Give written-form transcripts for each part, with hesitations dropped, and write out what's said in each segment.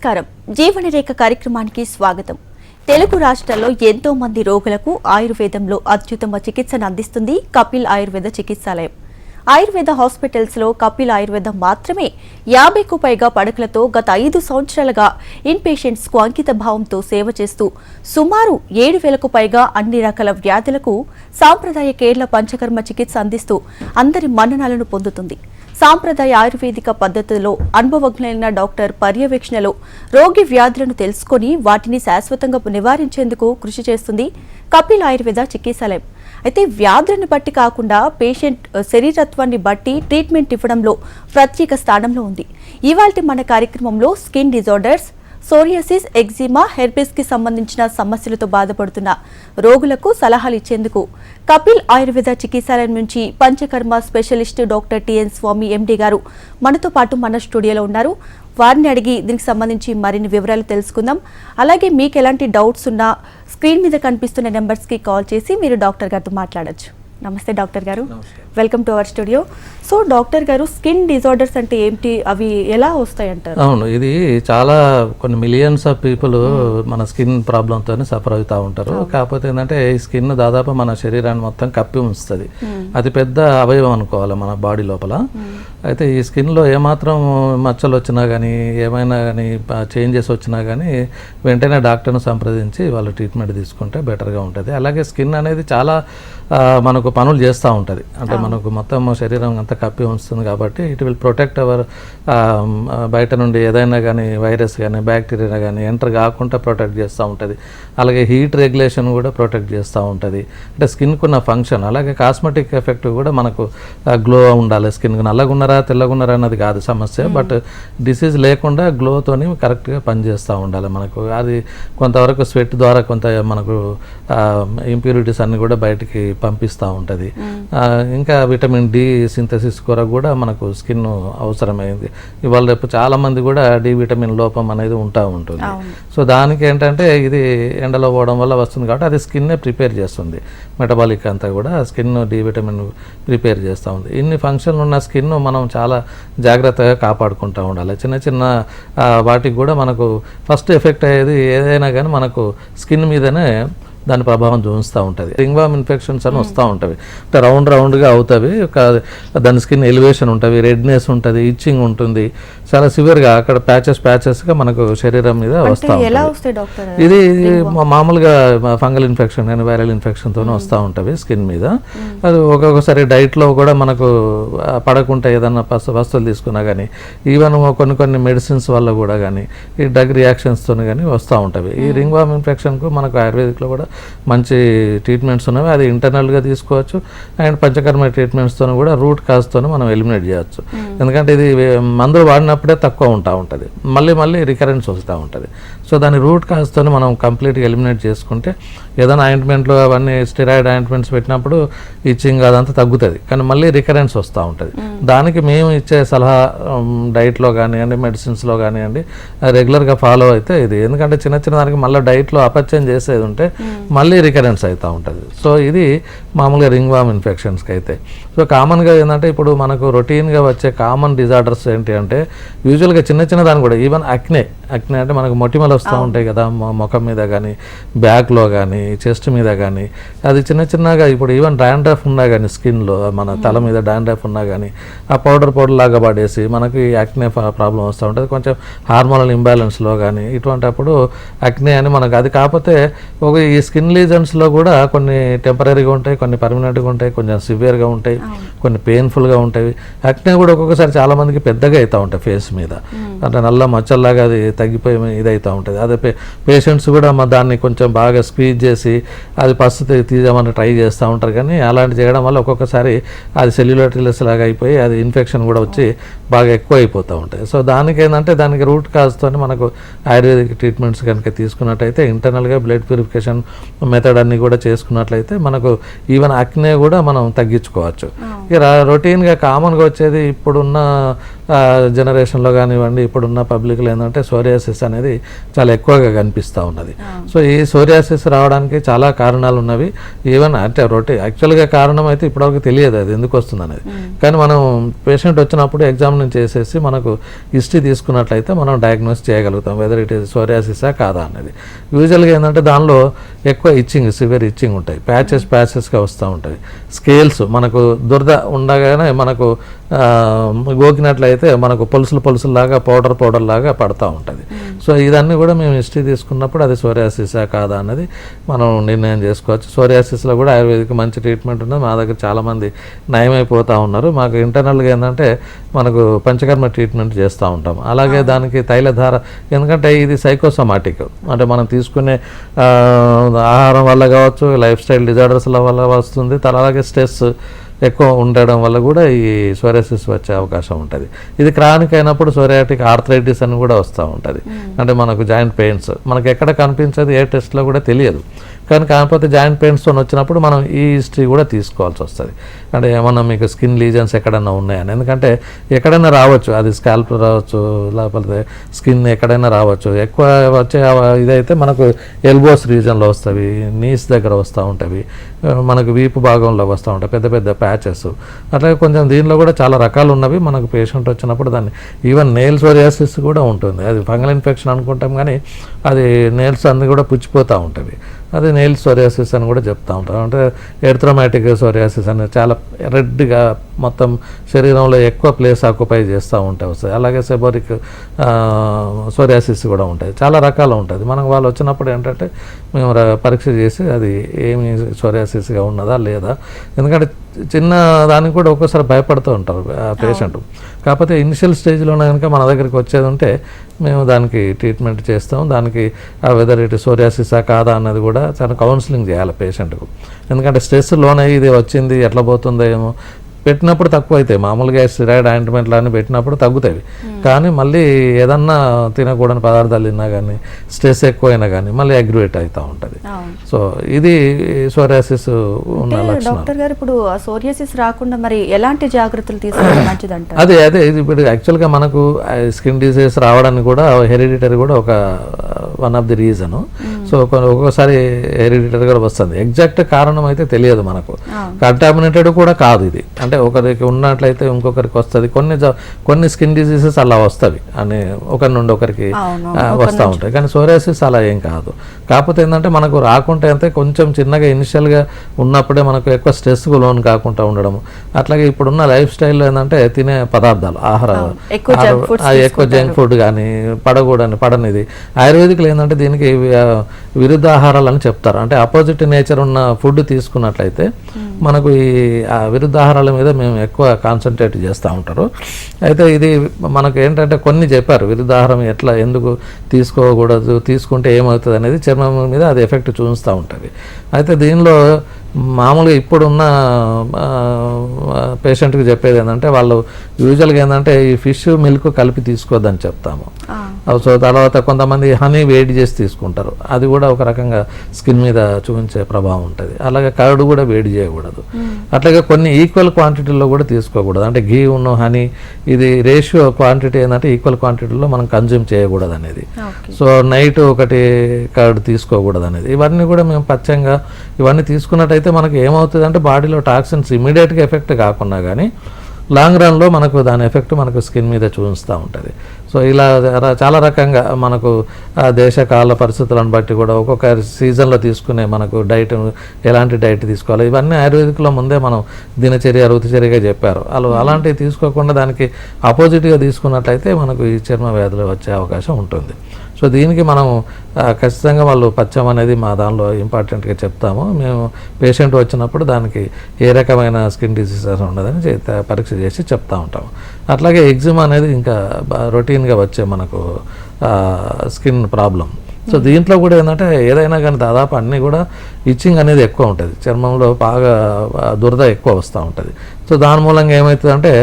నమస్కారం. జీవనరేఖ కార్యక్రమానికి స్వాగతం. తెలుగు రాష్ట్రాల్లో ఎంతో మంది రోగులకు ఆయుర్వేదంలో అత్యుత్తమ చికిత్సను అందిస్తుంది కపిల్ ఆయుర్వేద చికిత్సాలయం. ఆయుర్వేద హాస్పిటల్స్ లో కపిల్ ఆయుర్వేదం మాత్రమే 50కు పైగా పడకలతో గత 5 సంవత్సరాలుగా ఇన్ పేషెంట్స్ కు అంకిత భావంతో సేవ చేస్తూ సుమారు 7,000కు పైగా అన్ని రకాల వ్యాధులకు సాంప్రదాయ కేరళ పంచకర్మ చికిత్స అందిస్తూ అందరి మన్ననలను పొందుతుంది. సాంప్రదాయ ఆయుర్వేదిక పద్ధతుల్లో అనుభవజ్ఞులైన డాక్టర్ పర్యవేక్షణలో రోగి వ్యాధులను తెలుసుకుని వాటిని శాశ్వతంగా నివారించేందుకు కృషి చేస్తుంది కపిల్ ఆయుర్వేద చికిత్సాలయం. అయితే వ్యాధులను బట్టి కాకుండా పేషెంట్ శరీరత్వాన్ని బట్టి ట్రీట్మెంట్ ఇవ్వడంలో ప్రత్యేక స్థానంలో ఉంది. ఇవాల్టి మన కార్యక్రమంలో skin disorders, psoriasis, eczema, herpes కి సంబంధించిన సమస్యలతో బాధపడుతున్న రోగులకు సలహాలు ఇచ్చేందుకు కపిల్ ఆయుర్వేద చికిత్సాలయం నుంచి పంచకర్మ స్పెషలిస్ట్ డాక్టర్ టిఎన్ స్వామి ఎండి గారు మనతో పాటు మన స్టూడియోలో ఉన్నారు. వారిని అడిగి దీనికి సంబంధించి మరిన్ని వివరాలు తెలుసుకుందాం. అలాగే మీకు ఎలాంటి డౌట్స్ ఉన్నా స్క్రీన్ మీద కనిపిస్తున్న నెంబర్స్కి కాల్ చేసి మీరు డాక్టర్ గారితో మాట్లాడొచ్చు. నమస్తే డాక్టర్ గారు, welcome to our studio. So doctor గారు, స్కిన్ డిజార్డర్స్ అంటే ఏంటి, అవి ఎలా వస్తాయి అంటారు? అవును, ఇది చాలా కొన్ని మిలియన్స్ ఆఫ్ పీపుల్ మన స్కిన్ ప్రాబ్లంతో సఫర్ అవుతూ ఉంటారు. కాకపోతే ఏంటంటే ఈ స్కిన్ దాదాపు మన శరీరాన్ని మొత్తం కప్పి ఉంచుతుంది. అది పెద్ద అవయవం అనుకోవాలి మన బాడీ లోపల. అయితే ఈ స్కిన్లో ఏమాత్రం మచ్చలు వచ్చినా కానీ ఏమైనా కానీ చేంజెస్ వచ్చినా కానీ వెంటనే డాక్టర్ను సంప్రదించి వాళ్ళు ట్రీట్మెంట్ తీసుకుంటే బెటర్గా ఉంటుంది. అలాగే స్కిన్ అనేది చాలా మనకు పనులు చేస్తూ ఉంటుంది. అంటే మనకు మొత్తం శరీరం అంతా కప్పి ఉంచుతుంది కాబట్టి ఇట్ విల్ ప్రొటెక్ట్ అవర్ బయట నుండి ఏదైనా కానీ వైరస్ కానీ బ్యాక్టీరియా కానీ ఎంటర్ కాకుండా ప్రొటెక్ట్ చేస్తూ ఉంటుంది. అలాగే హీట్ రెగ్యులేషన్ కూడా ప్రొటెక్ట్ చేస్తూ ఉంటుంది. అంటే స్కిన్కు ఉన్న ఫంక్షన్. అలాగే కాస్మెటిక్ ఎఫెక్ట్ కూడా మనకు గ్లో ఉండాలి. స్కిన్కు నల్లగున్నారా తెల్లగున్నారా అన్నది కాదు సమస్య, బట్ డిసీజ్ లేకుండా గ్లోతోని కరెక్ట్గా పనిచేస్తూ ఉండాలి. మనకు అది కొంతవరకు స్వెట్ ద్వారా కొంత మనకు ఇంప్యూరిటీస్ అన్నీ కూడా బయటికి పంపిస్తూ ఉంటుంది. ఇంకా విటమిన్ డి సింథసిస్ కొరకు కూడా మనకు స్కిన్ అవసరమైంది. ఇవాళ రేపు చాలామంది కూడా డి విటమిన్ లోపం అనేది ఉంటుంది. సో దానికి ఏంటంటే ఇది ఎండలో పోవడం వల్ల వస్తుంది కాబట్టి అది స్కిన్నే ప్రిపేర్ చేస్తుంది. మెటబాలిక్ అంతా కూడా స్కిన్ డి విటమిన్ ప్రిపేర్ చేస్తూ ఉంది. ఇన్ని ఫంక్షన్లు ఉన్న స్కిన్ మనం చాలా జాగ్రత్తగా కాపాడుకుంటూ ఉండాలి. చిన్న చిన్న వాటికి కూడా మనకు ఫస్ట్ ఎఫెక్ట్ అయ్యేది ఏదైనా కానీ మనకు స్కిన్ మీదనే దాని ప్రభావం చూపిస్తూ ఉంటుంది. రింగ్వామ్ ఇన్ఫెక్షన్స్ అని వస్తూ ఉంటుంది. అంటే రౌండ్గా అవుతాయి. దాని స్కిన్ ఎలివేషన్ ఉంటుంది, రెడ్నెస్ ఉంటుంది, ఇచ్చింగ్ ఉంటుంది, చాలా సివియర్గా అక్కడ ప్యాచెస్గా మనకు శరీరం మీద వస్తూ ఉంటుంది. ఇది మామూలుగా ఫంగల్ ఇన్ఫెక్షన్ కానీ వైరల్ ఇన్ఫెక్షన్తో వస్తూ ఉంటుంది స్కిన్ మీద. అది ఒక్కొక్కసారి డైట్లో కూడా మనకు పడకుండా ఏదన్నా వస్తువులు తీసుకున్నా కానీ ఈవెన్ కొన్ని మెడిసిన్స్ వల్ల కూడా కానీ ఈ డ్రగ్ రియాక్షన్స్తో కానీ వస్తూ ఉంటుంది. ఈ రింగ్వామ్ ఇన్ఫెక్షన్కు మనకు ఆయుర్వేదిక్లో కూడా మంచి ట్రీట్మెంట్స్ ఉన్నవి. అది ఇంటర్నల్గా తీసుకోవచ్చు. అండ్ పంచకర్మ ట్రీట్మెంట్స్తో కూడా రూట్ కాజ్తో మనం ఎలిమినేట్ చేయవచ్చు. ఎందుకంటే ఇది మందులు వాడినప్పుడే తక్కువ ఉంటుంది, మళ్ళీ రికరెన్స్ వస్తూ ఉంటుంది. సో దాని రూట్ కాజ్తో మనం కంప్లీట్గా ఎలిమినేట్ చేసుకుంటే ఏదైనా ఆయింట్మెంట్లు అవన్నీ స్టెరాయిడ్ ఆయింట్మెంట్స్ పెట్టినప్పుడు ఇచ్చింగ్ అదంతా తగ్గుతుంది, కానీ మళ్ళీ రికరెన్స్ వస్తూ ఉంటుంది. దానికి మేము ఇచ్చే సలహా డైట్లో కానివ్వండి, మెడిసిన్స్లో కానివ్వండి రెగ్యులర్గా ఫాలో అయితే ఇది. ఎందుకంటే చిన్న దానికి మళ్ళీ డైట్లో అపత్యం చేసేది ఉంటే మళ్ళీ రికరెన్స్ అవుతూ ఉంటుంది. సో ఇది మామూలుగా రింగ్వామ్ ఇన్ఫెక్షన్స్కి అయితే. సో కామన్గా ఏంటంటే ఇప్పుడు మనకు రొటీన్గా వచ్చే కామన్ డిజార్డర్స్ ఏంటి అంటే యూజువల్గా చిన్న దాన్ని కూడా ఈవెన్ అక్నే అంటే మనకు మొటిమలు వస్తూ ఉంటాయి కదా, ముఖం మీద కానీ బ్యాక్లో కానీ చెస్ట్ మీద కానీ. అది చిన్నగా ఇప్పుడు ఈవెన్ డాండ్రఫ్ ఉన్నా కానీ స్కిన్లో మన తల మీద డాండ్రఫ్ ఉన్నా కానీ ఆ పౌడర్ లాగా పడేసి మనకి అక్నే ప్రాబ్లం వస్తూ ఉంటుంది. కొంచెం హార్మోనల్ ఇంబ్యాలెన్స్లో కానీ ఇటువంటిప్పుడు అక్నే అని మనకు అది. కాకపోతే ఈ స్కిన్ లీజన్స్లో కూడా కొన్ని టెంపరీగా ఉంటాయి, కొన్ని పర్మనెంట్గా ఉంటాయి, కొంచెం సివియర్గా ఉంటాయి, కొన్ని పెయిన్ఫుల్గా ఉంటాయి. అక్నే కూడా ఒక్కొక్కసారి చాలా మందికి పెద్దగా అవుతూ ఉంటాయి ఫేస్ మీద, అంటే నల్ల మచ్చల్లాగా అది తగ్గిపోయి ఇది అవుతూ ఉంటుంది. అదే పేషెంట్స్ కూడా దాన్ని కొంచెం బాగా స్క్వీజ్ చేసి అది పసు తీద్దామని ట్రై చేస్తూ ఉంటారు. కానీ అలాంటి చేయడం వల్ల ఒక్కొక్కసారి అది సెల్యులైటిస్ లాగా అయిపోయి అది ఇన్ఫెక్షన్ కూడా వచ్చి బాగా ఎక్కువ అయిపోతూ ఉంటాయి. సో దానికి ఏంటంటే దానికి రూట్ కాజ్తో మనకు ఆయుర్వేదిక్ ట్రీట్మెంట్స్ కనుక తీసుకున్నట్టయితే ఇంటర్నల్గా బ్లడ్ ప్యూరిఫికేషన్ మెథడ్ అన్నీ కూడా చేసుకున్నట్లయితే మనకు ఈవెన్ అక్నే కూడా మనం తగ్గించుకోవచ్చు. ఇక రొటీన్గా కామన్గా వచ్చేది ఇప్పుడున్న జనరేషన్లో కానివ్వండి, ఇప్పుడున్న పబ్లిక్లో ఏంటంటే సోరియాసిస్ అనేది చాలా ఎక్కువగా కనిపిస్తూ ఉన్నది. సో ఈ సోరియాసిస్ రావడానికి చాలా కారణాలు ఉన్నవి. ఈవెన్ అంటే యాక్చువల్గా కారణం అయితే ఇప్పటివరకు తెలియదు అది ఎందుకు వస్తుంది అనేది. కానీ మనం పేషెంట్ వచ్చినప్పుడు ఎగ్జామిన్ చేసేసి మనకు హిస్టరీ తీసుకున్నట్లయితే మనం డయాగ్నోస్ చేయగలుగుతాం వెదర్ ఇట్ ఈస్ సోరియాసిసా కాదా అనేది. యూజువల్గా ఏంటంటే దానిలో ఎక్కువ ఇచ్చింగ్, సివియర్ ఇచ్చింగ్ ఉంటాయి, ప్యాచెస్గా వస్తూ ఉంటాయి. స్కేల్స్ మనకు దురద ఉండగానే మనకు గోకినట్లయితే మనకు పొలుసులు లాగా పౌడర్ లాగా పడుతూ ఉంటుంది. సో ఇదన్నీ కూడా మేము హిస్టరీ తీసుకున్నప్పుడు అది సోరియాసిసా కాదా అన్నది మనం నిర్ణయం చేసుకోవచ్చు. సోరియాసిస్లో కూడా ఆయుర్వేదిక్ మంచి ట్రీట్మెంట్ ఉన్నది. మా దగ్గర చాలామంది నయమైపోతూ ఉన్నారు. మాకు ఇంటర్నల్గా ఏంటంటే మనకు పంచకర్మ ట్రీట్మెంట్ చేస్తూ ఉంటాం. అలాగే దానికి తైలధార, ఎందుకంటే ఇది సైకోసోమాటిక్, అంటే మనం తీసుకునే ఆహారం వల్ల కావచ్చు, లైఫ్ స్టైల్ డిజార్డర్స్ల వల్ల వస్తుంది. అలాగే స్ట్రెస్ ఎక్కువ ఉండడం వల్ల కూడా ఈ సోరియాసిస్ వచ్చే అవకాశం ఉంటుంది. ఇది క్రానిక్ అయినప్పుడు సోరియాటిక్ ఆర్థరైటిస్ అని కూడా వస్తూ ఉంటుంది. అంటే మనకు జాయింట్ పెయిన్స్ మనకు ఎక్కడ కనిపించదు, ఏ టెస్ట్లో కూడా తెలియదు. కానీ కాకపోతే జాయింట్ పెయిన్స్తో వచ్చినప్పుడు మనం ఈ హిస్టరీ కూడా తీసుకోవాల్సి వస్తుంది. అంటే ఏమన్నా మీకు స్కిన్ లీజన్స్ ఎక్కడైనా ఉన్నాయని, ఎందుకంటే ఎక్కడైనా రావచ్చు, అది స్కాల్ప్ రావచ్చు, లేకపోతే స్కిన్ ఎక్కడైనా రావచ్చు. ఎక్కువ వచ్చే ఇదైతే మనకు ఎల్బోస్ రీజన్లో వస్తుంది, నీస్ దగ్గర వస్తూ ఉంటుంది, మనకు వీపు భాగంలో వస్తూ ఉంటాయి పెద్ద పెద్ద ప్యాచెస్. అట్లాగే కొంచెం దీనిలో కూడా చాలా రకాలు ఉన్నవి. మనకు పేషెంట్ వచ్చినప్పుడు దాన్ని ఈవెన్ నెయిల్ సోరియాసిస్ కూడా ఉంటుంది. అది ఫంగల్ ఇన్ఫెక్షన్ అనుకుంటాం, కానీ అది నెయిల్స్ అన్నీ కూడా పుచ్చిపోతూ ఉంటుంది. అది నెయిల్ సోరియాసిస్ అని కూడా చెప్తూ ఉంటాం. అంటే ఎరిథ్రోమాటిక్ సోరియాసిస్ అనేది చాలా రెడ్గా మొత్తం శరీరంలో ఎక్కువ ప్లేస్ ఆక్యుపై చేస్తూ ఉంటాయి వస్తాయి. అలాగే సెబోరిక్ సోరియాసిస్ కూడా ఉంటాయి. చాలా రకాలు ఉంటుంది. మనకు వాళ్ళు వచ్చినప్పుడు ఏంటంటే మేము పరీక్ష చేసి అది ఏమి సోరియాసిస్గా ఉన్నదా లేదా, ఎందుకంటే చిన్న దానికి కూడా ఒక్కోసారి భయపడుతూ ఉంటారు పేషెంట్. కాకపోతే ఇనిషియల్ స్టేజ్లోనే కనుక మన దగ్గరికి వచ్చేది ఉంటే మేము దానికి ట్రీట్మెంట్ చేస్తాం. దానికి వెదర్ ఇట్ సోరియాసిసా కాదా అన్నది కూడా చాలా కౌన్సిలింగ్ చేయాలి పేషెంట్కు. ఎందుకంటే స్ట్రెస్ లోనే ఇది వచ్చింది ఎట్లా పోతుందో ఏమో, పెట్టినప్పుడు తక్కువ అవుతాయి. మామూలుగా స్టిరాయిడ్ ఆయింట్మెంట్లు అన్నీ పెట్టినప్పుడు తగ్గుతాయి. కానీ మళ్ళీ ఏదన్నా తినకూడని పదార్థాలు తిన్నా కానీ, స్ట్రెస్ ఎక్కువైనా కానీ మళ్ళీ అగ్రివేట్ అవుతూ ఉంటుంది. సో ఇది సోరియాసిస్ ఉన్న లక్షణం. డాక్టర్ గారు, ఇప్పుడు సోరియాసిస్ రాకుండా మరి ఎలాంటి జాగ్రత్తలు తీసుకోవడం మంచిదంట? అదే ఇప్పుడు యాక్చువల్గా మనకు స్కిన్ డిసీజ్ రావడానికి కూడా హెరిడిటరీ కూడా ఒక one of the reason. So ఒక్కొక్కసారి హెరిడిటరీ కూడా వస్తుంది. ఎగ్జాక్ట్ కారణం అయితే తెలియదు మనకు. కంటామినేటెడ్ కూడా కాదు ఇది. అంటే ఒకరికి ఉన్నట్లయితే ఇంకొకరికి వస్తుంది. కొన్ని స్కిన్ డిసీజెస్ అలా వస్తాయి అని ఒకరి నుండి ఒకరికి వస్తూ ఉంటాయి. కానీ సోరియాసిస్ అలా ఏం కాదు. కాకపోతే ఏంటంటే మనకు రాకుంటే అంతే కొంచెం చిన్నగా ఇనిషియల్గా ఉన్నప్పుడే మనకు ఎక్కువ స్ట్రెస్కు లోన్ కాకుండా ఉండడం. అట్లాగే ఇప్పుడున్న లైఫ్ స్టైల్లో ఏంటంటే తినే పదార్థాలు, ఆహారాలు ఎక్కువ జంక్ ఫుడ్ కానీ పడనిది. ఆయుర్వేదిక్లో ఏంటంటే దీనికి విరుద్ధ ఆహారాలు అని చెప్తారు. అంటే అపోజిట్ నేచర్ ఉన్న ఫుడ్ తీసుకున్నట్లయితే మనకు ఈ విరుద్ధ ఆహారాల మీద మేము ఎక్కువ కాన్సన్ట్రేట్ చేస్తూ ఉంటారు. అయితే ఇది మనకు ఏంటంటే కొన్ని చెప్పారు విరుద్ధాహారం ఎట్లా ఎందుకు తీసుకోకూడదు, తీసుకుంటే ఏమవుతుంది అనేది చర్మం మీద అది ఎఫెక్ట్ చూపిస్తూ ఉంటుంది. అయితే దీనిలో మామూలుగా ఇప్పుడున్న పేషెంట్కి చెప్పేది ఏంటంటే వాళ్ళు యూజువల్గా ఏంటంటే ఈ ఫిష్ మిల్క్ కలిపి తీసుకోవద్దని చెప్తాము. సో తర్వాత కొంతమంది హనీ వేడి చేసి తీసుకుంటారు. అది కూడా ఒక రకంగా స్కిన్ మీద చూపించే ప్రభావం ఉంటుంది. అలాగే కర్డ్ కూడా వేడి చేయకూడదు. అట్లాగే కొన్ని ఈక్వల్ క్వాంటిటీలో కూడా తీసుకోకూడదు. అంటే ఘీ ఉన్న హనీ ఇది రేషియో క్వాంటిటీ ఏంటంటే ఈక్వల్ క్వాంటిటీలో మనం కన్జ్యూమ్ చేయకూడదు అనేది. సో నైట్ ఒకటి కర్డ్ తీసుకోకూడదు అనేది. ఇవన్నీ కూడా మేము పచ్చంగా ఇవన్నీ తీసుకున్నట్టయితే మనకు ఏమవుతుంది అంటే బాడీలో టాక్సిన్స్ ఇమీడియట్గా ఎఫెక్ట్ కాకుండా కానీ లాంగ్ రన్లో మనకు దాని ఎఫెక్ట్ మనకు స్కిన్ మీద చూపిస్తూ ఉంటుంది. సో ఇలా చాలా రకంగా మనకు దేశ కాల పరిస్థితులను బట్టి కూడా ఒక్కొక్క సీజన్లో తీసుకునే మనకు డైట్ ఎలాంటి డైట్ తీసుకోవాలి ఇవన్నీ ఆయుర్వేదిక్లో ముందే మనం దినచర్య రుతుచర్యగా చెప్పారు. అలాంటివి తీసుకోకుండా దానికి ఆపోజిట్గా తీసుకున్నట్లయితే మనకు ఈ చర్మ వ్యాధులు వచ్చే అవకాశం ఉంటుంది. సో దీనికి మనం ఖచ్చితంగా వాళ్ళు పచ్చం అనేది మా దానిలో ఇంపార్టెంట్గా చెప్తాము. మేము పేషెంట్ వచ్చినప్పుడు దానికి ఏ రకమైన స్కిన్ డిసీజెస్ ఉండదని పరీక్ష చేసి చెప్తూ ఉంటాము. అట్లాగే ఎగ్జిమా అనేది ఇంకా రొటీన్గా వచ్చే మనకు స్కిన్ ప్రాబ్లం. సో దీంట్లో కూడా ఏంటంటే ఏదైనా కానీ దాదాపు అన్నీ కూడా ఇచ్చింగ్ అనేది ఎక్కువ ఉంటుంది. చర్మంలో బాగా దురద ఎక్కువ వస్తూ ఉంటుంది. సో దాని మూలంగా ఏమవుతుందంటే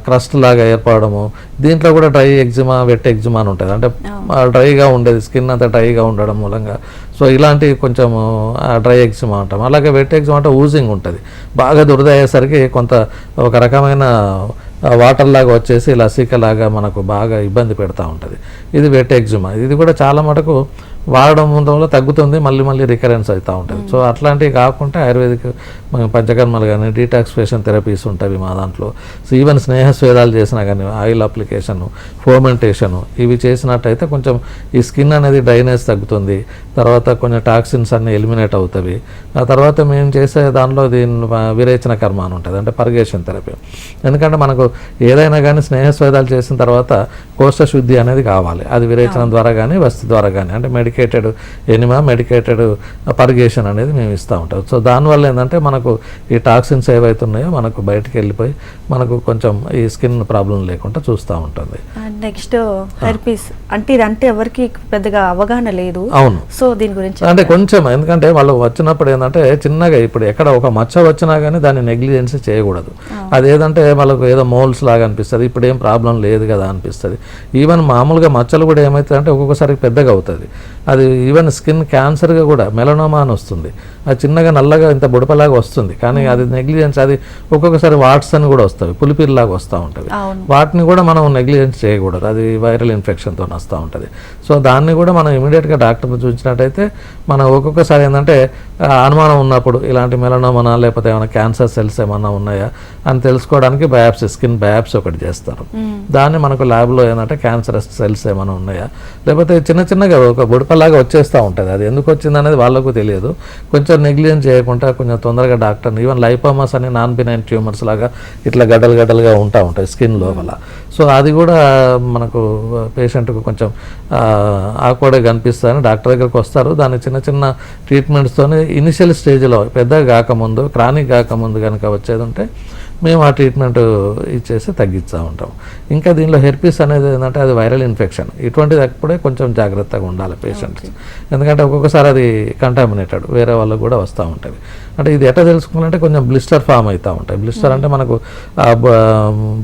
క్రస్ట్ లాగా ఏర్పడము. దీంట్లో కూడా డ్రై ఎగ్జిమా, వెట్ ఎగ్జిమా అని ఉంటుంది. అంటే డ్రైగా ఉండేది, స్కిన్ అంతా డ్రైగా ఉండడం మూలంగా సో ఇలాంటి కొంచెం డ్రై ఎగ్జిమా అంటాం. అలాగే వెట్ ఎగ్జిమా అంటే ఊజింగ్ ఉంటుంది. బాగా దురద అయ్యేసరికి కొంత ఒక రకమైన వాటర్ లాగా వచ్చేసి లసికలాగా మనకు బాగా ఇబ్బంది పెడతా ఉంటుంది. ఇది వెట్ ఎగ్జిమా. ఇది కూడా చాలా మటుకు వాడడం వల్ల తగ్గుతుంది, మళ్ళీ మళ్ళీ రికరెన్స్ అవుతూ ఉంటుంది. సో అట్లాంటివి కాకుండా ఆయుర్వేదిక్ పంచకర్మలు కానీ డీటాక్సిఫికేషన్ థెరపీస్ ఉంటాయి మా దాంట్లో. సో ఈవెన్ స్నేహస్వేదాలు చేసినా కానీ ఆయిల్ అప్లికేషను, ఫోమెంటేషను ఇవి చేసినట్టయితే కొంచెం ఈ స్కిన్ అనేది డ్రైనేజ్ తగ్గుతుంది. తర్వాత కొంచెం టాక్సిన్స్ అన్నీ ఎలిమినేట్ అవుతాయి. ఆ తర్వాత మేము చేసే దానిలో దీన్ని విరేచన కర్మ అని ఉంటుంది, అంటే పర్గేషన్ థెరపీ. ఎందుకంటే మనకు ఏదైనా కానీ స్నేహస్వేదాలు చేసిన తర్వాత కోష్ట శుద్ధి అనేది కావాలి. అది విరేచనం ద్వారా కానీ వస్తు ద్వారా కానీ, అంటే మెడికేటెడ్ ఎనిమా, మెడికేటెడ్ పర్గేషన్ అనేది మేము ఇస్తూ ఉంటాం. సో దానివల్ల ఏంటంటే మనకు ఈ టాక్సిన్స్ ఏవైతే ఉన్నాయో మనకు బయటకు వెళ్ళిపోయి మనకు కొంచెం ఈ స్కిన్ ప్రాబ్లం లేకుండా చూస్తూ ఉంటుంది. నెక్స్ట్ హెర్పీస్ అంటే ఇదంటే ఎవరికి పెద్దగా అవగాహన లేదు. అవును. సో దీని గురించి అంటే కొంచెం, ఎందుకంటే వాళ్ళు వచ్చినప్పుడు ఏంటంటే చిన్నగా ఇప్పుడు ఎక్కడ ఒక మచ్చ వచ్చినా కానీ దాన్ని నెగ్లిజెన్స్ చేయకూడదు. అదేదంటే వాళ్ళకు ఏదో మోల్స్ లాగా అనిపిస్తుంది, ఇప్పుడు ఏం ప్రాబ్లం లేదు కదా అనిపిస్తుంది. ఈవెన్ మామూలుగా మచ్చలు కూడా ఏమవుతుంది అంటే ఒక్కొక్కసారి పెద్దగా అవుతుంది. అది ఈవెన్ స్కిన్ క్యాన్సర్గా కూడా మెలనోమా అని వస్తుంది. అది చిన్నగా నల్లగా ఇంత బుడపలాగా వస్తుంది, కానీ అది నెగ్లిజెన్స్. అది ఒక్కొక్కసారి వాట్స్ అని కూడా వస్తాయి, పులిపిరిలాగా వస్తూ ఉంటుంది. వాటిని కూడా మనం నెగ్లిజెన్స్ చేయకూడదు, అది వైరల్ ఇన్ఫెక్షన్తో వస్తూ ఉంటుంది. సో దాన్ని కూడా మనం ఇమీడియట్గా డాక్టర్ని చూసినట్టయితే మనం ఒక్కొక్కసారి ఏంటంటే అనుమానం ఉన్నప్పుడు ఇలాంటి మెలనోమా లేకపోతే ఏమైనా క్యాన్సర్ సెల్స్ ఏమన్నా ఉన్నాయా అని తెలుసుకోవడానికి బయాప్సీ, స్కిన్ బయాప్సీ ఒకటి చేస్తారు. దాన్ని మనకు ల్యాబ్లో ఏంటంటే క్యాన్సరస్ సెల్స్ ఏమైనా ఉన్నాయా, లేకపోతే చిన్న చిన్నగా ఒక బుడపలాగా వచ్చేస్తూ ఉంటుంది. అది ఎందుకు వచ్చింది అనేది వాళ్ళకు తెలియదు. కొంచెం నెగ్లిజెన్స్ చేయకుండా కొంచెం తొందరగా డాక్టర్ని, ఈవెన్ లైపోమాస్ అని నాన్ బినైన్ ట్యూమర్స్ లాగా ఇట్లా గడ్డలు గడ్డలుగా ఉంటాయి స్కిన్ లోపల. సో అది కూడా మనకు పేషెంట్కు కొంచెం ఆక్వర్డ్గా కనిపిస్తుందని డాక్టర్ దగ్గరికి వస్తారు. దాని చిన్న చిన్న ట్రీట్మెంట్స్తోనే ఇనిషియల్ స్టేజ్లో పెద్దగా కాకముందు, క్రానిక్ కాకముందు కనుక వచ్చేది ఉంటే మేము ఆ ట్రీట్మెంట్ ఇచ్చేసి తగ్గిస్తూ ఉంటాం. ఇంకా దీనిలో హెర్పీస్ అనేది ఏంటంటే అది వైరల్ ఇన్ఫెక్షన్. ఇటువంటిది అప్పుడే కొంచెం జాగ్రత్తగా ఉండాలి పేషెంట్స్, ఎందుకంటే ఒక్కొక్కసారి అది కంటామినేటెడ్ వేరే వాళ్ళకు కూడా వస్తూ ఉంటుంది. అంటే ఇది ఎట్లా తెలుసుకోవాలంటే కొంచెం బ్లిస్టర్ ఫామ్ అవుతూ ఉంటాయి. బ్లిస్టర్ అంటే మనకు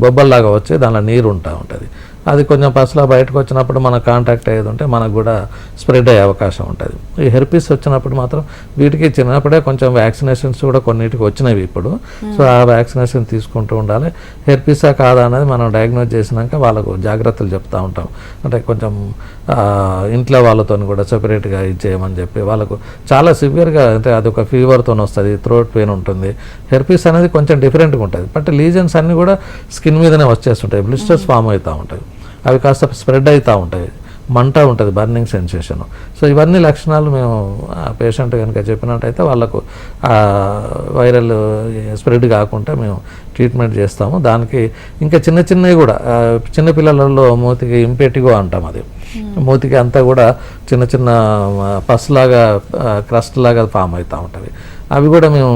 బొబ్బల్లాగా వచ్చి దానిలో నీరు ఉంటా ఉంటుంది. అది కొంచెం పసలా బయటకు వచ్చినప్పుడు మన కాంటాక్ట్ అయ్యేది ఉంటే మనకు కూడా స్ప్రెడ్ అయ్యే అవకాశం ఉంటుంది. ఈ హెర్పీస్ వచ్చినప్పుడు మాత్రం వీటికి చిన్నప్పుడే కొంచెం వ్యాక్సినేషన్స్ కూడా కొన్నిటికి వచ్చినవి ఇప్పుడు. సో ఆ వ్యాక్సినేషన్ తీసుకుంటూ ఉండాలి. హెర్పీసా కాదా అనేది మనం డయాగ్నోజ్ చేసినాక వాళ్ళకు జాగ్రత్తలు చెప్తూ ఉంటాం. అంటే కొంచెం ఇంట్లో వాళ్ళతో కూడా సెపరేట్గా ఇది చేయమని చెప్పి, వాళ్ళకు చాలా సివియర్గా అంటే అదొక ఫీవర్తో వస్తుంది, థ్రోట్ పెయిన్ ఉంటుంది. హెర్పీస్ అనేది కొంచెం డిఫరెంట్గా ఉంటుంది. బట్ లీజన్స్ అన్నీ కూడా స్కిన్ మీదనే వచ్చేస్తుంటాయి, బ్లిస్టర్స్ ఫామ్ అవుతూ ఉంటాయి. అవి కాస్త స్ప్రెడ్ అవుతూ ఉంటాయి, మంట ఉంటుంది, బర్నింగ్ సెన్సేషన్. సో ఇవన్నీ లక్షణాలు మేము పేషెంట్ కనుక చెప్పినట్టయితే వాళ్ళకు వైరల్ స్ప్రెడ్ కాకుండా మేము ట్రీట్మెంట్ చేస్తాము. దానికి ఇంకా చిన్న చిన్నవి కూడా చిన్నపిల్లలలో మూతికి ఇంపెటిగో అంటాం. అది మూతికి అంతా కూడా చిన్న చిన్న పస్లాగా క్రస్ట్ లాగా ఫామ్ అవుతూ ఉంటుంది. అవి కూడా మేము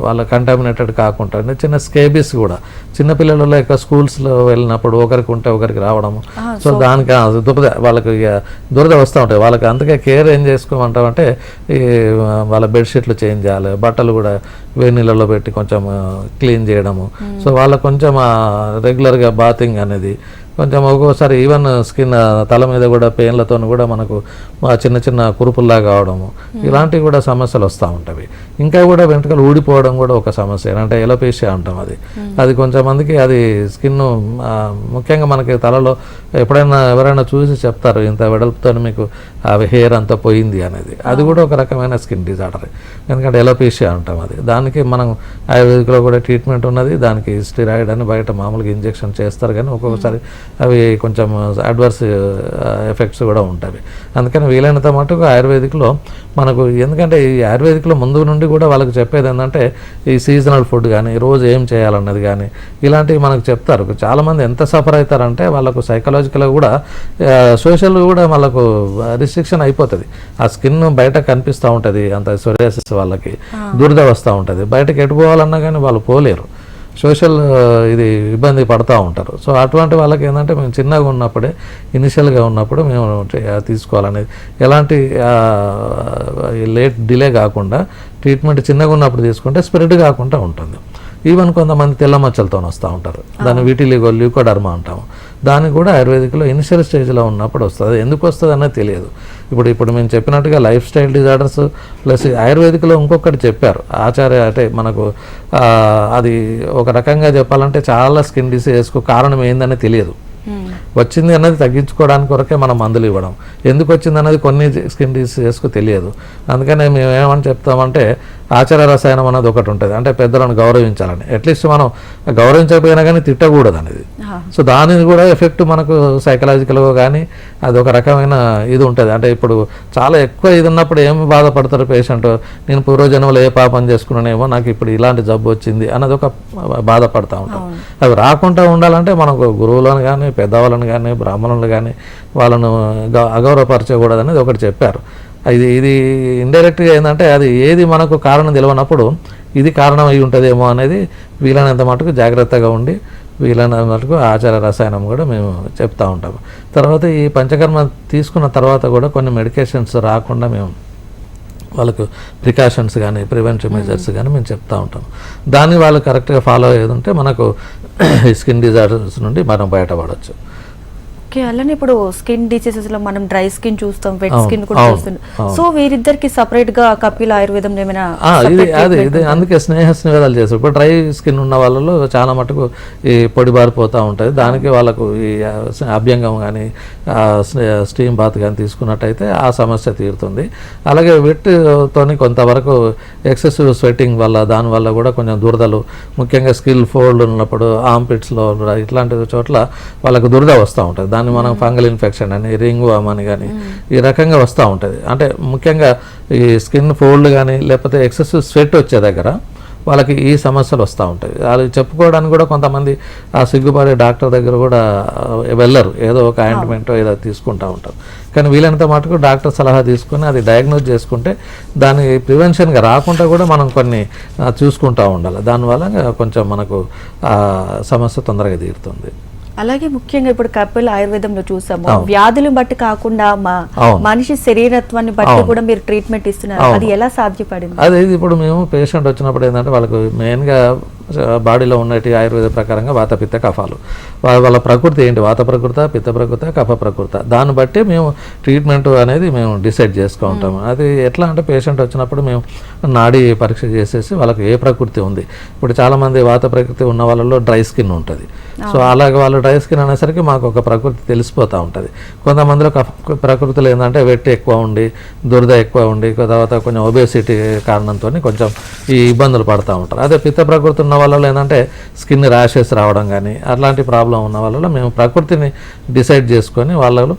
వాళ్ళ కంటామినేటెడ్ కాకుండా, అంటే చిన్న స్కేబీస్ కూడా చిన్నపిల్లలలో ఎక్కువ స్కూల్స్లో వెళ్ళినప్పుడు ఒకరికి ఉంటే ఒకరికి రావడము. సో దానికి వాళ్ళకి దురద వస్తూ ఉంటాయి. వాళ్ళకి అందుకే కేర్ ఏం చేసుకోమంటామంటే ఈ వాళ్ళ బెడ్షీట్లు చేంజ్ చేయాలి, బట్టలు కూడా వేడి నీళ్ళలో పెట్టి కొంచెం క్లీన్ చేయడము. సో వాళ్ళకు కొంచెం రెగ్యులర్గా బాతింగ్ అనేది కొంచెం ఒక్కోసారి ఈవెన్ స్కిన్ తల మీద కూడా పెయిన్లతో కూడా మనకు చిన్న చిన్న కురుపుల్లాగా కావడము, ఇలాంటివి కూడా సమస్యలు వస్తూ ఉంటాయి. ఇంకా కూడా వెంట్రుకలు ఊడిపోవడం కూడా ఒక సమస్య, అంటే ఎలోపేషియా అంటాం. అది కొంచెం మందికి అది స్కిన్ ముఖ్యంగా మనకి తలలో ఎప్పుడైనా ఎవరైనా చూసి చెప్తారు ఇంత వెడల్పుతో మీకు అవి హెయిర్ అంతా పోయింది అనేది. అది కూడా ఒక రకమైన స్కిన్ డిజార్డర్, ఎందుకంటే ఎలోపేషియా అంటాం. అది దానికి మనం ఆయుర్వేదిక్లో కూడా ట్రీట్మెంట్ ఉన్నది. దానికి స్టిరాయిడ్ అని బయట మామూలుగా ఇంజెక్షన్ చేస్తారు, కానీ ఒక్కొక్కసారి అవి కొంచెం అడ్వర్స్ ఎఫెక్ట్స్ కూడా ఉంటాయి. అందుకని వీలైనంత మటుకు ఆయుర్వేదిక్లో మనకు, ఎందుకంటే ఈ ఆయుర్వేదిక్లో ముందు నుండి కూడా వాళ్ళకి చెప్పేది ఏంటంటే ఈ సీజనల్ ఫుడ్ కానీ రోజు ఏం చేయాలన్నది కానీ ఇలాంటివి మనకు చెప్తారు. చాలామంది ఎంత సఫర్ అవుతారంటే వాళ్ళకు సైకలాజికల్గా కూడా సోషల్ కూడా వాళ్ళకు రిస్ట్రిక్షన్ అయిపోతుంది. ఆ స్కిన్ బయట కనిపిస్తూ ఉంటుంది, అంత సోరియాసిస్ వాళ్ళకి దురద వస్తూ ఉంటుంది. బయటకు ఎటుపోవాలన్నా కానీ వాళ్ళు పోలేరు, సోషల్ ఇది ఇబ్బంది పడుతూ ఉంటారు. సో అటువంటి వాళ్ళకి ఏంటంటే మేము చిన్నగా ఉన్నప్పుడే, ఇనిషియల్గా ఉన్నప్పుడు మేము తీసుకోవాలనేది, ఎలాంటి డిలే కాకుండా ట్రీట్మెంట్ చిన్నగా ఉన్నప్పుడు తీసుకుంటే స్ప్రెడ్ కాకుండా ఉంటుంది. ఈవెన్ కొంతమంది తెల్ల మచ్చలతో వస్తూ ఉంటారు, దాన్ని వీటిలిగో ల్యూకోడర్మా అంటాము. దానికి కూడా ఆయుర్వేదిక్లో ఇనిషియల్ స్టేజ్లో ఉన్నప్పుడు వస్తుంది. అది ఎందుకు వస్తుంది అనేది తెలియదు. ఇప్పుడు మేము చెప్పినట్టుగా లైఫ్ స్టైల్ డిజార్డర్స్ ప్లస్ ఆయుర్వేదిక్లో ఇంకొకటి చెప్పారు ఆచార్య, అంటే మనకు అది ఒక రకంగా చెప్పాలంటే చాలా స్కిన్ డిసీజెస్కు కారణం ఏందని తెలియదు. వచ్చింది అన్నది తగ్గించుకోవడానికి కొరకే మనం మందులు ఇవ్వడం, ఎందుకు వచ్చింది అన్నది కొన్ని స్కిన్ డిసీజెస్కు తెలియదు. అందుకనే మేము ఏమని చెప్తామంటే ఆచార రసాయనం అన్నది ఒకటి ఉంటుంది, అంటే పెద్దలను గౌరవించాలని. అట్లీస్ట్ మనం గౌరవించకపోయినా కానీ తిట్టకూడదు అనేది. సో దానిది కూడా ఎఫెక్ట్ మనకు సైకలాజికల్గా కానీ అది ఒక రకమైన ఇది ఉంటుంది. అంటే ఇప్పుడు చాలా ఎక్కువ ఇది ఉన్నప్పుడు ఏమి బాధపడతారు పేషెంట్, నేను పూర్వజన్మలో ఏ పాపం చేసుకున్నానేమో నాకు ఇప్పుడు ఇలాంటి జబ్బు వచ్చింది అన్నది ఒక బాధపడుతూ ఉంటాం. అవి రాకుండా ఉండాలంటే మనకు గురువులను కానీ పెద్దవాళ్ళని కానీ బ్రాహ్మణులు కానీ వాళ్ళను అగౌరవపరచకూడదు అనేది ఒకటి చెప్పారు. ఇది ఇండైరెక్ట్గా ఏంటంటే అది ఏది మనకు కారణం తెలియనప్పుడు ఇది కారణం అయి ఉంటుందేమో అనేది వీలైనంత మటుకు జాగ్రత్తగా ఉండి వీలైనంత మటుకు ఆచార రసాయనం కూడా మేము చెప్తూ ఉంటాము. తర్వాత ఈ పంచకర్మ తీసుకున్న తర్వాత కూడా కొన్ని మెడికేషన్స్ రాకుండా మేము వాళ్ళకు ప్రికాషన్స్ కానీ ప్రివెంటివ్ మెజర్స్ కానీ మేము చెప్తూ ఉంటాం. దాన్ని వాళ్ళు కరెక్ట్గా ఫాలో అయ్యేది ఉంటే మనకు స్కిన్ డిజార్డర్స్ నుండి మనం బయటపడవచ్చు. ఓకే, అలానే ఇప్పుడు స్కిన్ డిసీజెస్ లో మనం డ్రై స్కిన్ చూస్తాం, వెట్ స్కిన్ కూడా చూస్తాం. సో వీరిద్దరికి సపరేట్ గా కపిల్ ఆయుర్వేదం ఏమైనా ఇది అందుకే స్నేహాలు చేస్తారు. ఇప్పుడు డ్రై స్కిన్ ఉన్న వాళ్ళలో చాలా మటుకు ఈ పొడి బారిపోతూ ఉంటుంది. దానికి వాళ్ళకు ఈ అభ్యంగం కానీ స్టీమ్ బాత్ కానీ తీసుకున్నట్టయితే ఆ సమస్య తీరుతుంది. అలాగే వెట్తోని కొంతవరకు ఎక్సెసివ్ స్వెట్టింగ్ వల్ల దానివల్ల కూడా కొంచెం దురదలు, ముఖ్యంగా స్కిల్ ఫోల్డ్ ఉన్నప్పుడు ఆర్మ్పిట్స్లో ఇట్లాంటి చోట్ల వాళ్ళకు దురద వస్తూ ఉంటుంది. దాన్ని మనం ఫంగల్ ఇన్ఫెక్షన్ అని రింగ్ వామ్ అని కానీ ఈ రకంగా వస్తూ ఉంటుంది. అంటే ముఖ్యంగా ఈ స్కిన్ ఫోల్డ్ కానీ లేకపోతే ఎక్సెసివ్ స్వెట్ వచ్చే దగ్గర వాళ్ళకి ఈ సమస్యలు వస్తూ ఉంటాయి. వాళ్ళు చెప్పుకోవడానికి కూడా కొంతమంది ఆ సిగ్గుపడే డాక్టర్ దగ్గర కూడా వెళ్ళరు, ఏదో ఒక ఆయింట్మెంట్ ఏదో తీసుకుంటూ ఉంటారు. కానీ వీలైనంత మటుకు డాక్టర్ సలహా తీసుకుని అది డయాగ్నోజ్ చేసుకుంటే దాని ప్రివెన్షన్గా రాకుండా కూడా మనం కొన్ని చూసుకుంటూ ఉండాలి. దానివల్ల కొంచెం మనకు సమస్య తొందరగా తీరుతుంది. అలాగే ముఖ్యంగా ఇప్పుడు కపిల్ ఆయుర్వేదంలో చూసాము, వ్యాధులను బట్టి కాకుండా మనిషి శరీరత్వాన్ని బట్టి కూడా మీరు ట్రీట్మెంట్ ఇస్తున్నారు. అది ఎలా సాధ్యపడింది? అదే ఇప్పుడు మేము పేషెంట్ వచ్చినప్పుడు ఏంటంటే వాళ్ళకు మెయిన్గా బాడీలో ఉన్నటి ఆయుర్వేద ప్రకారంగా వాత పిత్త కఫాలు, వాళ్ళ ప్రకృతి ఏంటి, వాత ప్రకృత, పిత్త ప్రకృత, కఫ ప్రకృత, దాన్ని బట్టి మేము ట్రీట్మెంట్ అనేది మేము డిసైడ్ చేసుకుంటాము. అది ఎట్లా అంటే పేషెంట్ వచ్చినప్పుడు మేము నాడీ పరీక్ష చేసేసి వాళ్ళకి ఏ ప్రకృతి ఉంది. ఇప్పుడు చాలామంది వాత ప్రకృతి ఉన్న వాళ్ళలో డ్రై స్కిన్ ఉంటుంది. సో అలాగే వాళ్ళు డ్రై స్కిన్ అనేసరికి మాకు ఒక ప్రకృతి తెలిసిపోతూ ఉంటుంది. కొంతమందిలో ప్రకృతిలో ఏంటంటే వెట్టి ఎక్కువ ఉండి దురద ఎక్కువ ఉండి తర్వాత కొంచెం ఒబేసిటీ కారణంతో కొంచెం ఈ ఇబ్బందులు పడుతూ ఉంటారు. అదే పిత్త ప్రకృతి ఉన్న వాళ్ళలో ఏంటంటే స్కిన్ ర్యాషెస్ రావడం కానీ అట్లాంటి ప్రాబ్లం ఉన్న వాళ్ళలో మేము ప్రకృతిని డిసైడ్ చేసుకొని వాళ్ళలో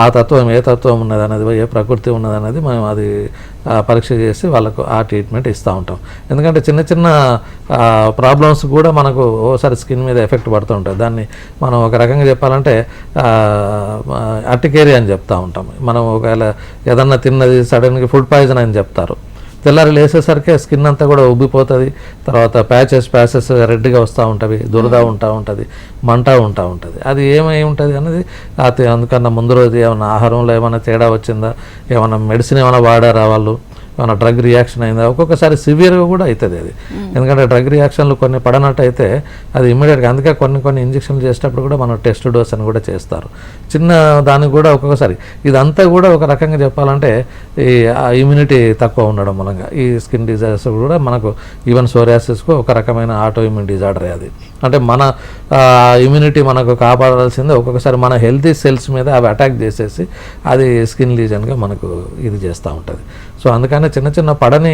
ఆ తత్వం ఏ తత్వం ఉన్నది అనేది, ఏ ప్రకృతి ఉన్నది అనేది మేము అది పరీక్ష చేసి వాళ్ళకు ఆ ట్రీట్మెంట్ ఇస్తూ ఉంటాం. ఎందుకంటే చిన్న చిన్న ప్రాబ్లమ్స్ కూడా మనకు ఓసారి స్కిన్ మీద ఎఫెక్ట్ పడుతూ ఉంటుంది. దాన్ని మనం ఒక రకంగా చెప్పాలంటే అర్టికేరియా అని చెప్తూ ఉంటాం. మనం ఒకవేళ ఏదన్నా తిన్నది సడన్గా ఫుడ్ పాయిజన్ అని చెప్తారు. తెల్లారి లేసేసరికి స్కిన్ అంతా కూడా ఉబ్బిపోతుంది. తర్వాత ప్యాచెస్ రెడ్గా వస్తూ ఉంటుంది, దురద ఉంటుంది, మంట ఉంటుంది. అది ఏమై ఉంటుంది అనేది అందుకన్నా ముందు రోజు ఏమైనా ఆహారంలో ఏమైనా తేడా వచ్చిందా, ఏమైనా మెడిసిన్ ఏమైనా వాడారా, వాళ్ళు ఏమైనా డ్రగ్ రియాక్షన్ అయిందా, ఒక్కొక్కసారి సివియర్గా కూడా అవుతుంది అది. ఎందుకంటే డ్రగ్ రియాక్షన్లు కొన్ని పడనట్టు అయితే అది ఇమ్మీడియట్గా, అందుకే కొన్ని ఇంజక్షన్లు చేసేటప్పుడు కూడా మనం టెస్ట్ డోస్ అని కూడా చేస్తారు. చిన్న దానికి కూడా ఒక్కొక్కసారి ఇదంతా కూడా ఒక రకంగా చెప్పాలంటే ఈ ఇమ్యూనిటీ తక్కువ ఉండడం మూలంగా ఈ స్కిన్ డిజార్డర్స్ కూడా మనకు ఈవెన్ సోరియాసిస్కు ఒక రకమైన ఆటో ఇమ్యూన్ డిజార్డరే అది. అంటే మన ఇమ్యూనిటీ మనకు కాపాడాల్సిందే. ఒక్కొక్కసారి మన హెల్తీ సెల్స్ మీద అవి అటాక్ చేసేసి అది స్కిన్ లీజన్గా మనకు ఇది చేస్తూ ఉంటుంది. సో అందుకని చిన్న చిన్న పడని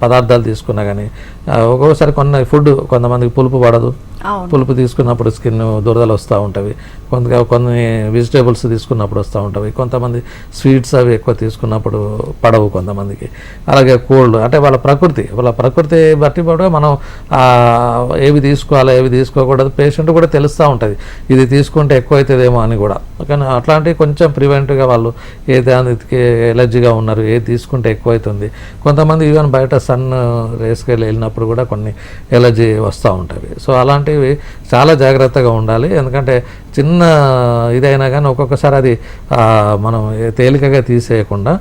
పదార్థాలు తీసుకున్నా కానీ ఒక్కొక్కసారి కొంతమందికి పులుపు పడదు, పులుపు తీసుకున్నప్పుడు స్కిన్ దురదలు వస్తూ ఉంటాయి. కొన్ని వెజిటేబుల్స్ తీసుకున్నప్పుడు వస్తూ ఉంటాయి. కొంతమంది స్వీట్స్ అవి ఎక్కువ తీసుకున్నప్పుడు పడవు కొంతమందికి. అలాగే కోల్డ్, అంటే వాళ్ళ ప్రకృతి బట్టి కూడా మనం ఏవి తీసుకోవాలి ఏవి తీసుకోకూడదు పేషెంట్ కూడా తెలుస్తూ ఉంటుంది. ఇది తీసుకుంటే ఎక్కువ అవుతుందేమో అని కూడా. కానీ అట్లాంటివి కొంచెం ప్రివెంటివ్గా వాళ్ళు ఏ దానికి ఎలర్జీగా ఉన్నారు, ఏది తీసుకుంటే ఎక్కువ అవుతుంది. కొంతమంది ఈవెన్ బయట సన్ రేస్కి వెళ్ళినప్పుడు కూడా కొన్ని ఎలర్జీ వస్తూ ఉంటుంది. సో అలాంటివి చాలా జాగ్రత్తగా ఉండాలి. ఎందుకంటే చిన్న ఇదైనా కానీ ఒక్కొక్కసారి అది మనం తేలికగా తీసేయకుండా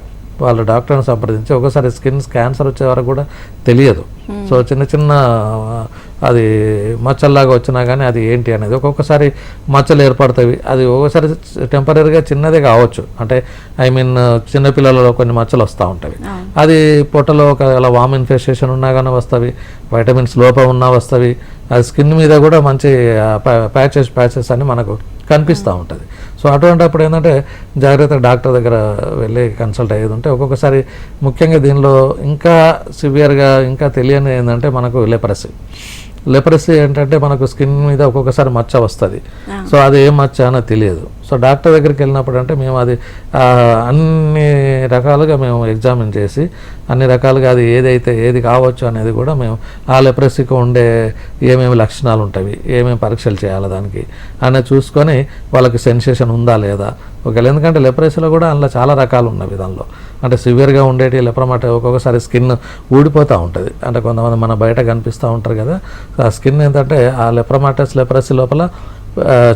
వాళ్ళ డాక్టర్ని సంప్రదించి ఒకసారి స్కిన్ క్యాన్సర్ వచ్చే వరకు కూడా తెలియదు. సో చిన్న చిన్న అది మచ్చల్లాగా వచ్చినా కానీ అది ఏంటి అనేది ఒక్కొక్కసారి మచ్చలు ఏర్పడతాయి. అది ఒక్కొక్కసారి టెంపరీగా చిన్నదే కావచ్చు, అంటే ఐ మీన్ చిన్నపిల్లలలో కొన్ని మచ్చలు వస్తూ ఉంటాయి. అది పొట్టలో ఒకవేళ వామ్ ఇన్ఫెస్టేషన్ ఉన్నా కానీ వస్తుంది, వైటమిన్స్ లోపం ఉన్నా వస్తుంది. అది స్కిన్ మీద కూడా మంచి ప్యాచెస్ అని మనకు కనిపిస్తూ ఉంటుంది. సో అటువంటిప్పుడు ఏంటంటే జాగ్రత్త డాక్టర్ దగ్గర వెళ్ళి కన్సల్ట్ అయ్యేది ఉంటే ఒక్కొక్కసారి ముఖ్యంగా దీనిలో ఇంకా సివియర్గా ఇంకా తెలియని ఏంటంటే మనకు లెపరసీ ఏంటంటే మనకు స్కిన్ మీద ఒక్కొక్కసారి మచ్చ వస్తుంది. సో అది ఏం మచ్చ అనేది తెలియదు. సో డాక్టర్ దగ్గరికి వెళ్ళినప్పుడు అంటే మేము అది అన్ని రకాలుగా మేము ఎగ్జామిన్ చేసి అన్ని రకాలుగా అది ఏది కావచ్చు అనేది కూడా మేము ఆ లెపరసీకి ఉండే ఏమేమి లక్షణాలు ఉంటాయి, ఏమేమి పరీక్షలు చేయాలి దానికి అనేది చూసుకొని వాళ్ళకి సెన్సేషన్ ఉందా లేదా ఒకవేళ. ఎందుకంటే లెపరసీలో కూడా అందులో చాలా రకాలు ఉన్నవి. దానిలో అంటే సివియర్గా ఉండేటి లెప్రమాట ఒక్కొక్కసారి స్కిన్ ఊడిపోతూ ఉంటుంది. అంటే కొంతమంది మన బయట కనిపిస్తూ ఉంటారు కదా, ఆ స్కిన్ ఏంటంటే ఆ లెప్రసీ లోపల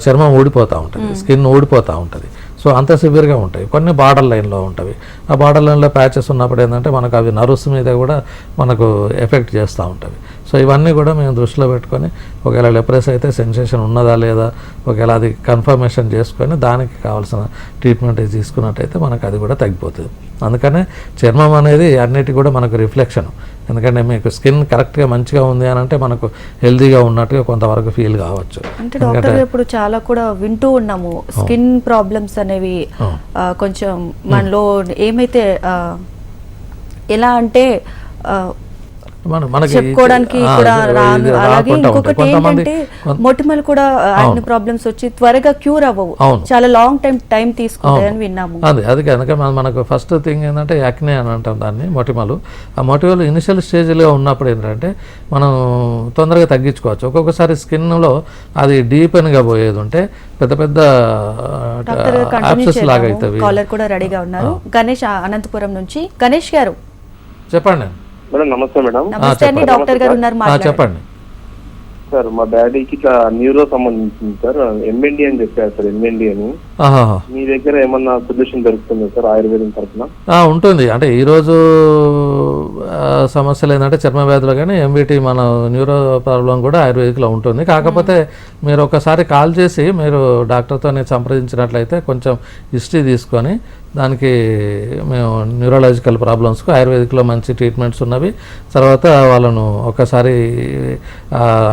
చర్మం ఊడిపోతూ ఉంటుంది, స్కిన్ ఊడిపోతూ ఉంటుంది. సో అంత సివియర్గా ఉంటాయి. కొన్ని బార్డర్ లైన్లో ఉంటాయి. ఆ బార్డర్ లైన్లో ప్యాచెస్ ఉన్నప్పుడు ఏంటంటే మనకు అవి నర్వ్స్ మీద కూడా మనకు ఎఫెక్ట్ చేస్తూ ఉంటాయి. సో ఇవన్నీ కూడా మేము దృష్టిలో పెట్టుకొని ఒకవేళ లెప్రసీ అయితే సెన్సేషన్ ఉన్నదా లేదా ఒకవేళ అది కన్ఫర్మేషన్ చేసుకొని దానికి కావాల్సిన ట్రీట్మెంట్ తీసుకున్నట్టయితే మనకు అది కూడా తగ్గిపోతుంది. అందుకనే చర్మం అనేది అన్నిటి కూడా మనకు రిఫ్లెక్షన్. ఎందుకంటే మీకు స్కిన్ కరెక్ట్గా మంచిగా ఉంది అని అంటే మనకు హెల్తీగా ఉన్నట్టుగా కొంతవరకు ఫీల్ కావచ్చు. అంటే డాక్టర్ ఇప్పుడు చాలా కూడా వింటూ ఉన్నాము స్కిన్ ప్రాబ్లమ్స్ అనేవి కొంచెం మనలో ఏమైతే ఎలా అంటే చెప్పుకోవడానికి కూడా రాను. అలాగే ఇంకొకటి ఏంటంటే మొటిమలు కూడా ఆయన ప్రాబ్లమ్స్ వచ్చి త్వరగా క్యూర్ అవ్వవు, చాలా లాంగ్ టైం తీసుకుంటాయని విన్నాము. అది కనుక మనకు ఫస్ట్ థింగ్ ఏంటంటే యాక్నే అని అంటాం దాన్ని, మొటిమలు. ఆ మొటిమలు ఇనిషియల్ స్టేజ్లో ఉన్నప్పుడు ఏంటంటే మనం తొందరగా తగ్గించుకోవచ్చు. ఒక్కొక్కసారి స్కిన్లో అది డీపెన్గా పోయేది ఉంటే పెద్ద యాబ్సెస్ లాగా అవుతుంది. కాలర్ కూడా రెడీగా ఉన్నారు, గణేష్ అనంతపురం నుంచి. గణేష్ గారు చెప్పండి. మేడం నమస్తే. మేడం నమస్తే అండి, డాక్టర్ గారు ఉన్నారు, చెప్పండి సార్. మా డాడీకి ఇట్లా న్యూరో సంబంధించింది సార్, ఎంఎన్డి అని చెప్పారు సార్. ఎంఎన్డి అని మీ దగ్గర ఏమన్నా సొల్యూషన్ దొరుకుతుందా సార్ ఆయుర్వేదం తరఫున? ఉంటుంది. అంటే ఈరోజు సమస్యలు ఏంటంటే చర్మ వ్యాధులు కానీ ఎంవిటి మన న్యూరో ప్రాబ్లం కూడా ఆయుర్వేదిక్లో ఉంటుంది. కాకపోతే మీరు ఒకసారి కాల్ చేసి మీరు డాక్టర్తో సంప్రదించినట్లయితే కొంచెం హిస్టరీ తీసుకొని దానికి మేము న్యూరలాజికల్ ప్రాబ్లమ్స్కు ఆయుర్వేదిక్లో మంచి ట్రీట్మెంట్స్ ఉన్నవి. తర్వాత వాళ్ళను ఒకసారి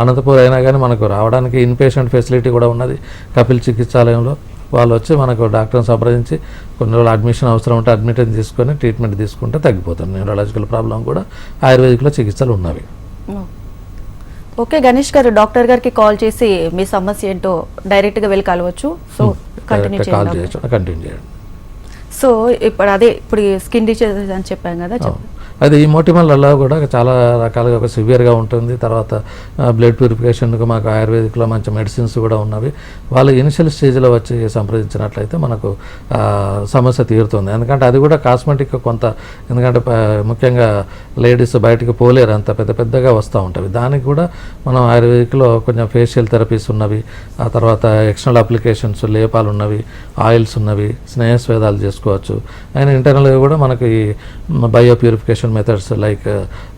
అనంతపూర్ అయినా కానీ మనకు రావడానికి ఇన్పేషెంట్ ఫెసిలిటీ కూడా ఉన్నది కపిల్ చికిత్సాలయంలో. వాళ్ళు వచ్చి మనకు డాక్టర్ని సంప్రదించి కొన్ని రోజులు అడ్మిషన్ అవసరం ఉంటే అడ్మిషన్ తీసుకొని ట్రీట్మెంట్ తీసుకుంటే తగ్గిపోతుంది. న్యూరలాజికల్ ప్రాబ్లం కూడా ఆయుర్వేదిక్లో చికిత్సలు ఉన్నవి. ఓకే గణేష్ గారు, డాక్టర్ గారికి కాల్ చేసి మీ సమస్య ఏంటో డైరెక్ట్గా వెళ్ళి కలవచ్చు. సో కంటిన్యూ చేయండి. సో ఇప్పుడు స్కిన్ డిసీజెస్ అని చెప్పాం కదా, అది ఈ మొటిమలలో కూడా చాలా రకాలుగా ఒక సివియర్గా ఉంటుంది. తర్వాత బ్లడ్ ప్యూరిఫికేషన్కు మాకు ఆయుర్వేదిక్లో మంచి మెడిసిన్స్ కూడా ఉన్నవి. వాళ్ళు ఇనిషియల్ స్టేజ్లో వచ్చి సంప్రదించినట్లయితే మనకు సమస్య తీరుతుంది. ఎందుకంటే అది కూడా కాస్మెటిక్ కొంత, ఎందుకంటే ముఖ్యంగా లేడీస్ బయటకు పోలేరు, అంత పెద్దగా వస్తూ ఉంటుంది. దానికి కూడా మనం ఆయుర్వేదిక్లో కొంచెం ఫేషియల్ థెరపీస్ ఉన్నవి, ఆ తర్వాత ఎక్స్టర్నల్ అప్లికేషన్స్ లేపాలు ఉన్నవి, ఆయిల్స్ ఉన్నవి, స్నేహస్వేదాలు చేసుకోవచ్చు. అయినా ఇంటర్నల్గా కూడా మనకి bio purification methods like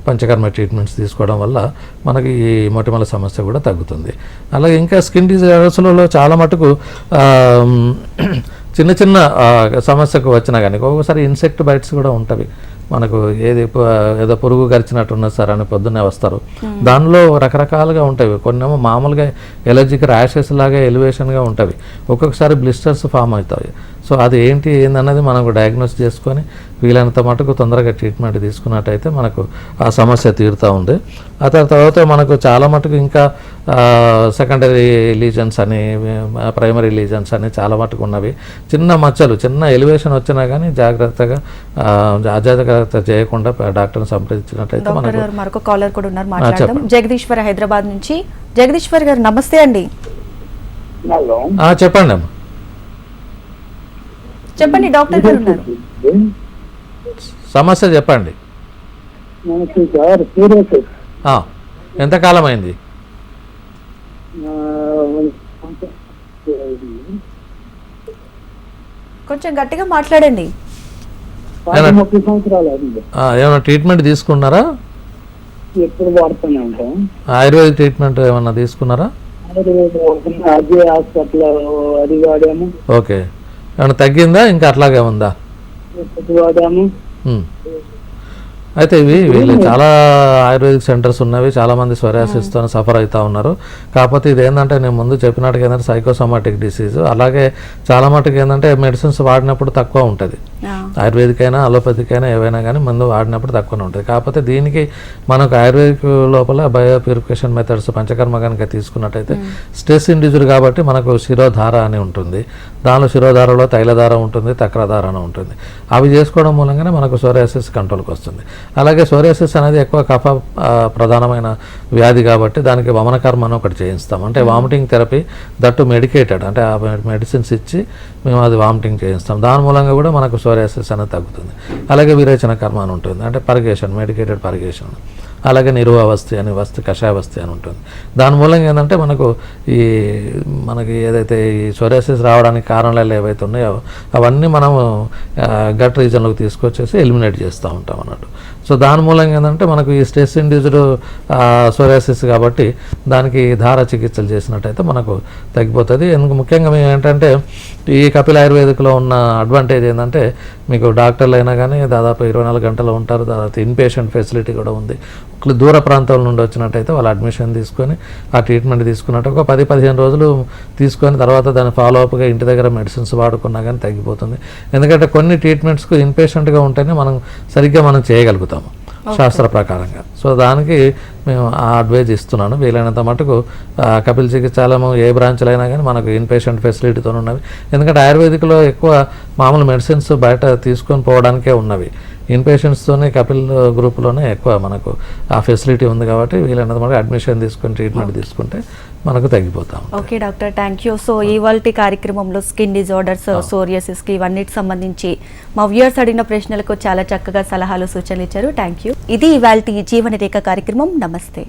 panchakarma treatments తీసుకోవడం వల్ల మనకి ఈ మొటిమల సమస్య కూడా తగ్గుతుంది. అలాగే ఇంకా స్కిన్ డిజీజెస్లలో చాలా మటుకు చిన్న సమస్యకు వచ్చినా కానీ ఒక్కొక్కసారి ఇన్సెక్ట్ బైట్స్ కూడా ఉంటాయి. మనకు ఏదో పురుగు గరిచినట్టున్నది సార్ అని పొద్దున్నే వస్తారు. దానిలో రకరకాలుగా ఉంటాయి. కొన్నేమో మామూలుగా ఎలర్జిక్ ర్యాషెస్ లాగా ఎలివేషన్గా ఉంటాయి, ఒక్కొక్కసారి బ్లిస్టర్స్ ఫామ్ అవుతాయి. సో అది ఏందన్నది మనకు డయాగ్నోస్ చేసుకొని వీలైనంత మటుకు తొందరగా ట్రీట్మెంట్ తీసుకున్నట్టయితే మనకు ఆ సమస్య తీరుతూ ఉంది. ఆ తర్వాత మనకు చాలా మటుకు ఇంకా సెకండరీ లీజన్స్ అని ప్రైమరీ లీజన్స్ అని చాలా మటుకు ఉన్నవి. చిన్న మచ్చలు, చిన్న ఎలివేషన్ వచ్చినా కానీ జాగ్రత్తగా అజాగ్రత్త చేయకుండా డాక్టర్ని సంప్రదించినట్టయితే మనకు. మరొక కాలర్ కూడా ఉన్నారు, మాట్లాడదాం. జగదీశ్వర్ హైదరాబాద్ నుంచి. జగదీశ్వర్ గారు నమస్తే అండి. చెప్పండి అమ్మా. చెప్పండి, డాక్టర్ గారు ఉన్నారు, సమస్య చెప్పండి. ఎంతకాలం అయింది? కొంచెం గట్టిగా మాట్లాడండి. 30 సంవత్సరాలు అయింది. ఏమైనా ట్రీట్మెంట్ తీసుకున్నారా? ఎప్పుడు వాడుతూనే ఉంటాం. ఆయుర్వేదిక్ ట్రీట్మెంట్ ఏమన్నా తీసుకున్నారా? అజయ్ హాస్పిటల్ అది వాడాము. ఓకే, ఏమైనా తగ్గిందా ఇంకా అట్లాగే ఉందా? వాడాము. అయితే వీళ్ళు చాలా ఆయుర్వేదిక్ సెంటర్స్ ఉన్నవి, చాలామంది సోరియాసిస్తో సఫర్ అవుతూ ఉన్నారు. కాకపోతే ఇది ఏంటంటే నేను ముందు చెప్పినట్టుగా ఏంటంటే సైకోసోమాటిక్ డిసీజ్, అలాగే చాలా మటుకు ఏంటంటే మెడిసిన్స్ వాడినప్పుడు తక్కువ ఉంటుంది. ఆయుర్వేదిక్ అయినా అలోపతిక్ అయినా ఏవైనా కానీ ముందు వాడినప్పుడు తక్కువనే ఉంటుంది. కాకపోతే దీనికి మనకు ఆయుర్వేదిక్ లోపల బయో ప్యూరిఫికేషన్ మెథడ్స్ పంచకర్మ కనుక తీసుకున్నట్టయితే స్ట్రెస్ ఇండ్యూస్డ్ కాబట్టి మనకు శిరోధార అని ఉంటుంది. దానిలో శిరోధారలో తైలధార ఉంటుంది, తక్రధార అని ఉంటుంది. అవి చేసుకోవడం మూలంగానే మనకు సోరియాసిస్ కంట్రోల్కి వస్తుంది. అలాగే సోరియాసిస్ అనేది ఎక్కువ కఫ ప్రధానమైన వ్యాధి కాబట్టి దానికి వమన కర్మ అని ఒకటి చేయిస్తాం. అంటే వామిటింగ్ థెరపీ, దట్టు మెడికేటెడ్, అంటే ఆ మెడిసిన్స్ ఇచ్చి మేము అది వామిటింగ్ చేయిస్తాం. దాని మూలంగా కూడా మనకు సోరియాసిస్ అనేది తగ్గుతుంది. అలాగే విరేచన కర్మ అని ఉంటుంది, అంటే పర్గేషన్, మెడికేటెడ్ పర్గేషన్. అలాగే నిరువవస్థి అని, వస్తి కషాయవస్థి అని ఉంటుంది. దాని మూలంగా ఏంటంటే మనకి ఏదైతే ఈ సోరియాసిస్ రావడానికి కారణాలు ఏవైతే ఉన్నాయో అవన్నీ మనము గట్ రీజన్లోకి తీసుకొచ్చేసి ఎలిమినేట్ చేస్తూ ఉంటాం అన్నట్టు. సో దాని మూలంగా ఏంటంటే మనకు ఈ స్ట్రెస్ ఇండ్యూస్డ్ సోరియాసిస్ కాబట్టి దానికి ధార చికిత్సలు చేసినట్టయితే మనకు తగ్గిపోతుంది. ఎందుకు ముఖ్యంగా మేము ఏంటంటే ఈ కపిల్ ఆయుర్వేదిక్లో ఉన్న అడ్వాంటేజ్ ఏంటంటే మీకు డాక్టర్లు అయినా కానీ దాదాపు 24 గంటలు ఉంటారు. తర్వాత ఇన్పేషెంట్ ఫెసిలిటీ కూడా ఉంది. దూర ప్రాంతాల నుండి వచ్చినట్టయితే వాళ్ళు అడ్మిషన్ తీసుకొని ఆ ట్రీట్మెంట్ తీసుకున్నట్టు ఒక 10-15 రోజులు తీసుకొని తర్వాత దాని ఫాలోఅప్గా ఇంటి దగ్గర మెడిసిన్స్ వాడుకున్నా కానీ తగ్గిపోతుంది. ఎందుకంటే కొన్ని ట్రీట్మెంట్స్కు ఇన్పేషెంట్గా ఉంటేనే మనం చేయగలుగుతాము శాస్త్ర ప్రకారంగా. సో దానికి మేము ఆ అడ్వైజ్ ఇస్తున్నాను. వీలైనంత మటుకు కపిల్ చికిత్సాలయం ఏ బ్రాంచ్లు అయినా కానీ మనకు ఇన్పేషెంట్ ఫెసిలిటీతో ఉన్నవి. ఎందుకంటే ఆయుర్వేదిక్లో ఎక్కువ మామూలు మెడిసిన్స్ బయట తీసుకొని పోవడానికే ఉన్నవి. ఇన్పేషెంట్స్తోనే కపిల్ గ్రూప్లోనే ఎక్కువ మనకు ఆ ఫెసిలిటీ ఉంది కాబట్టి వీలైనంత మటుకు అడ్మిషన్ తీసుకొని ట్రీట్మెంట్ తీసుకుంటే మనకు తగ్గిపోతాం. Okay doctor, thank you. So ఇవాల్టి కార్యక్రమంలో స్కిన్ డిజార్డర్స్, సోరియాసిస్కి ఇవన్నిటి సంబంధించి మా వ్యూయర్స్ అడిగిన ప్రశ్నలకు చాలా చక్కగా సలహాలు, సూచనలు ఇచ్చారు. Thank you. ఇది ఇవాల్టి జీవనరేఖ కార్యక్రమం. నమస్తే.